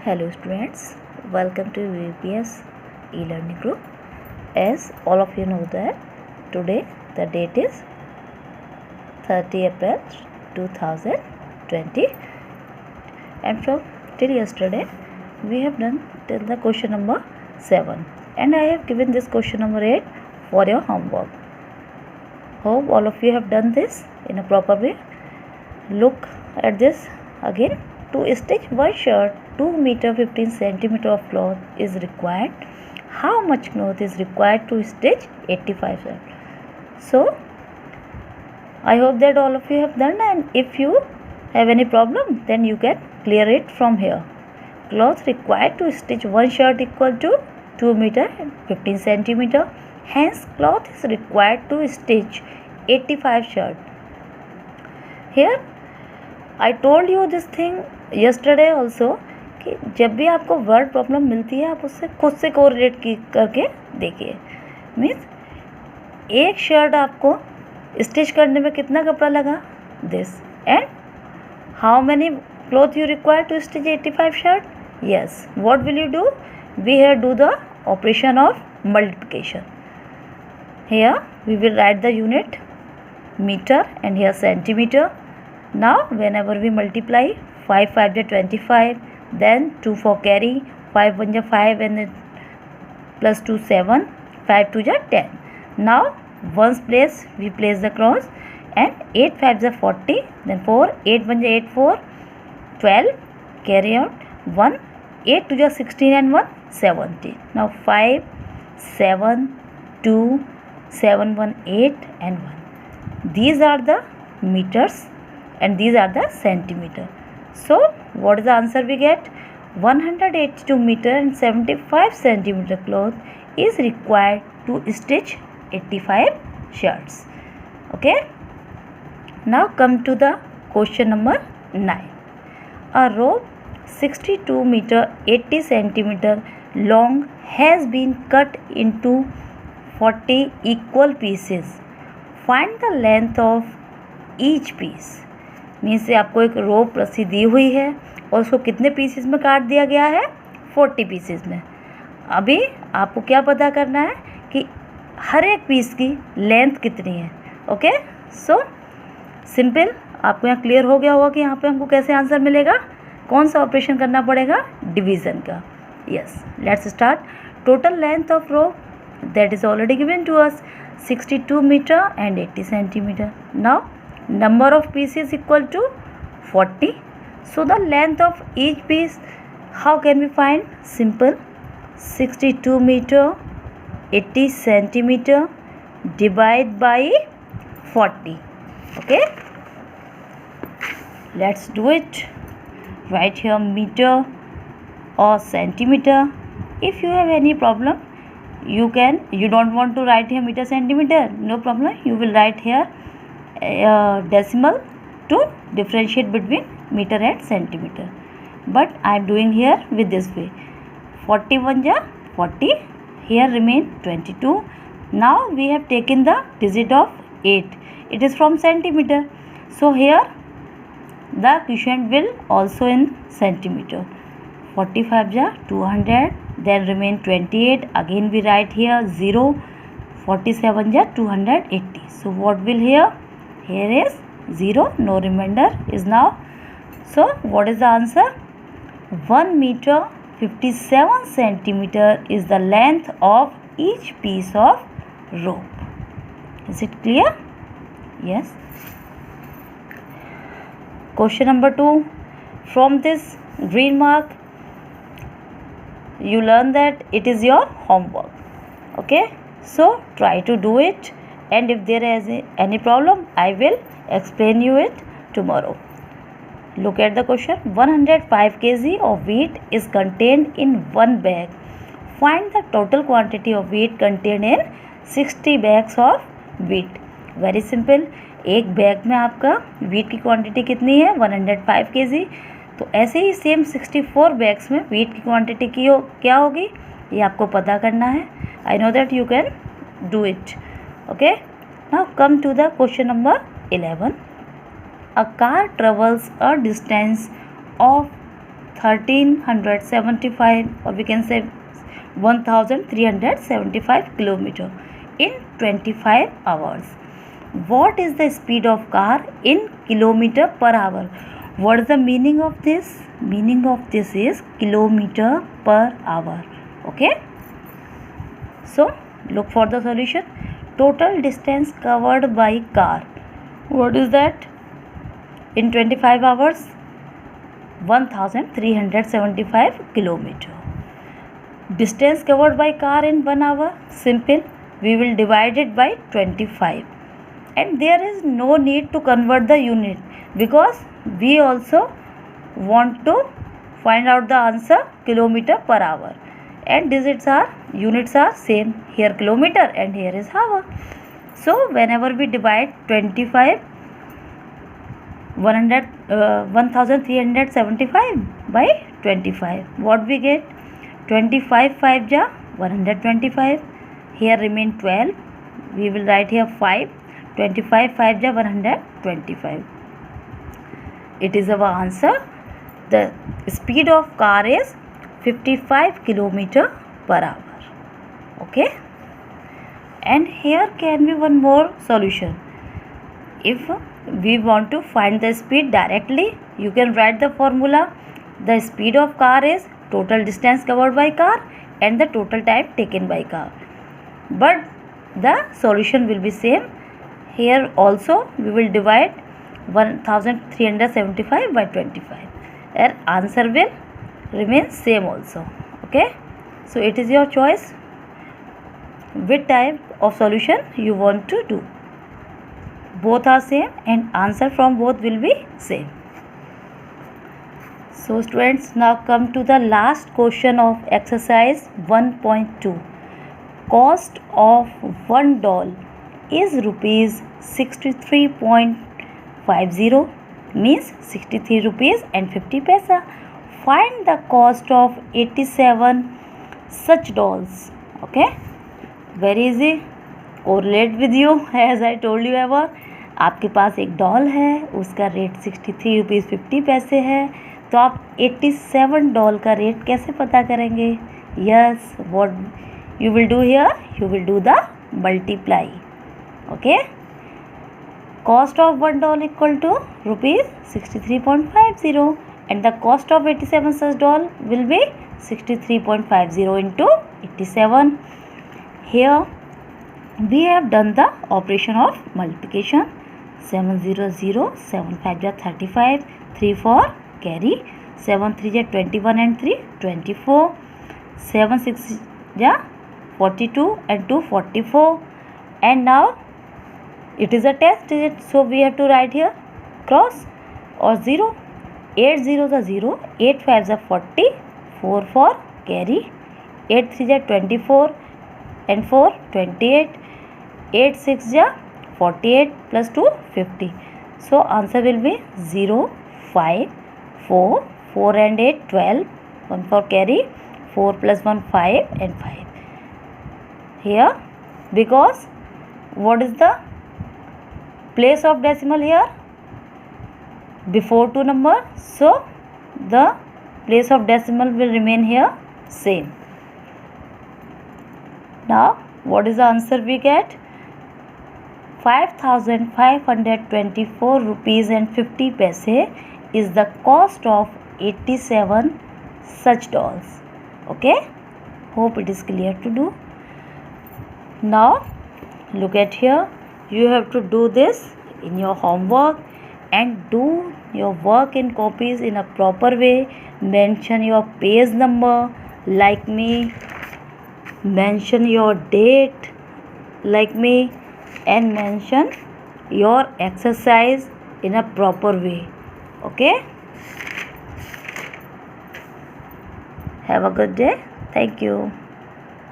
Hello students, welcome to VPS e-learning group. As all of you know that today the date is 30 April 2020 and from till yesterday we have done till the question number 7 and I have given this question number 8 for your homework. Hope all of you have done this in a proper way. Look at this again. To stitch one shirt, 2 meter 15 centimeter of cloth is required. How much cloth is required to stitch 85 shirts? So, I hope that all of you have done, and if you have any problem, then you can clear it from here. Cloth required to stitch one shirt equal to 2 meter 15 centimeter. Hence, cloth is required to stitch 85 shirts. Here, I told you this thing yesterday also कि जब भी आपको word problem मिलती है आप उससे खुद से कोरिलेट करके देखिए. मीन्स एक शर्ट आपको स्टिच करने में कितना कपड़ा लगा, this, and how many cloth you require to stitch 85 shirt. Yes, what will you do? We here do the operation of multiplication. Here we will write the unit metre and here centimeter. Now whenever we multiply 5 5 is 25, then 2 for carry, 5 1 is 5 and plus 2 7, 5 2 is 10. Now ones place we place the cross and 8 5 is 40, then 4 8 1 is 8 4 12, carry out 1 8 2 is 16 and 1 17. Now 5 7 2 7 1 8 and 1. These are the meters and these are the centimeter. So what is the answer we get? 182 meter and 75 centimeter cloth is required to stitch 85 shirts. Okay. Now come to the question number 9. A rope 62 meter 80 centimeter long has been cut into 40 equal pieces. Find the length of each piece. Means से आपको एक रोप रस्सी दी हुई है और उसको कितने pieces में काट दिया गया है? 40 पीसेस में. अभी आपको क्या पता करना है कि हर एक पीस की लेंथ कितनी है. Okay, so simple. आपको यहाँ क्लियर हो गया होगा कि यहाँ पे हमको कैसे आंसर मिलेगा, कौन सा ऑपरेशन करना पड़ेगा, डिवीज़न का. Yes, let's start. Total length of rope that is already given to us 62 meter and 80 centimeter. Now number of pieces equal to 40. So the length of each piece, how can we find? Simple. 62 meter 80 centimeter divide by 40. Okay, let's do it. Write here meter or centimeter. If you have any problem, you don't want to write here meter centimeter, no problem, you will write here decimal to differentiate between meter and centimeter. But I am doing here with this way. 41 is 40, here remain 22. Now we have taken the digit of 8, it is from centimeter, so here the quotient will also in centimeter. 45 is 200, then remain 28, again we write here 0. 47 is 280, so what will here is 0, no remainder is now. So what is the answer? 1 meter 57 centimeter is the length of each piece of rope. Is it clear? Yes. Question number 2. From this green mark you learn that it is your homework. Okay, so try to do it, and if there is any problem I will explain you it tomorrow. Look at the question. 105 kg of wheat is contained in one bag. Find the total quantity of wheat contained in 60 bags of wheat. Very simple. एक bag में आपका wheat की quantity कितनी है? 105 kg. तो ऐसे ही same 64 bags में wheat की क्वांटिटी क्या होगी, ये आपको पता करना है. I know that you can do it. Okay. Now come to the question number 11. A car travels a distance of 1375, or we can say 1375 kilometer in 25 hours. What is the speed of car in kilometer per hour? What is the meaning of this? Meaning of this is kilometer per hour. Okay. So look for the solution. Total distance covered by car. What is that? In 25 hours, 1375 kilometer. Distance covered by car in 1 hour. Simple. We will divide it by 25. And there is no need to convert the unit, because we also want to find out the answer kilometer per hour, and units are same, here kilometer and here is hour. So whenever we divide 1375 by 25, what we get? 25 5 ja 125, here remain 12, we will write here 5, 25 5 ja 125. It is our answer. The speed of car is 55 kilometer per hour. Okay. And here can be one more solution. If we want to find the speed directly, you can write the formula. The speed of car is total distance covered by car and the total time taken by car. But the solution will be same. Here also we will divide 1375 by 25. Our answer will remain same also. Okay. So it is your choice which type of solution you want to do. Both are same and answer from both will be same. So students, now come to the last question of exercise 1.2. Cost of $1 is rupees 63.50, means 63 rupees and 50 paisa. Find the cost of 87 such dolls. Okay, very easy. Correlate with you, as I told you ever. आपके पास एक doll है, उसका rate 63 rupees 50 पैसे है, तो आप 87 doll का rate कैसे पता करेंगे? Yes, what you will do here? You will do the multiply. Okay. Cost of $1 equal to rupees 63.50, and the cost of 87 such doll will be 63.50 into 87. Here we have done the operation of multiplication. 7 0 0, 7 5 ja 35, 3 4 carry, 7 3 ja 21 and 3 24, 7 6 ja 42 and 2 44, and now it is a test digit, so we have to write here cross or 0. 8 0 is 0, 8 5 is 40, 4 4 carry, 8 3 is 24 and 4 28, 8 6 is 48 plus 2 50. So answer will be 0 5 4, 4 and 8 12, 1 4 carry, 4 plus 1 5 and 5. Here, because what is the place of decimal here? Before 2 number, so the place of decimal will remain here same. Now what is the answer we get? 5,524 rupees and 50 paise is the cost of 87 such dolls. Okay, hope it is clear to do. Now look at here, you have to do this in your homework and do your work in copies in a proper way. Mention your page number like me, mention your date like me, and mention your exercise in a proper way. Okay, have a good day. Thank you.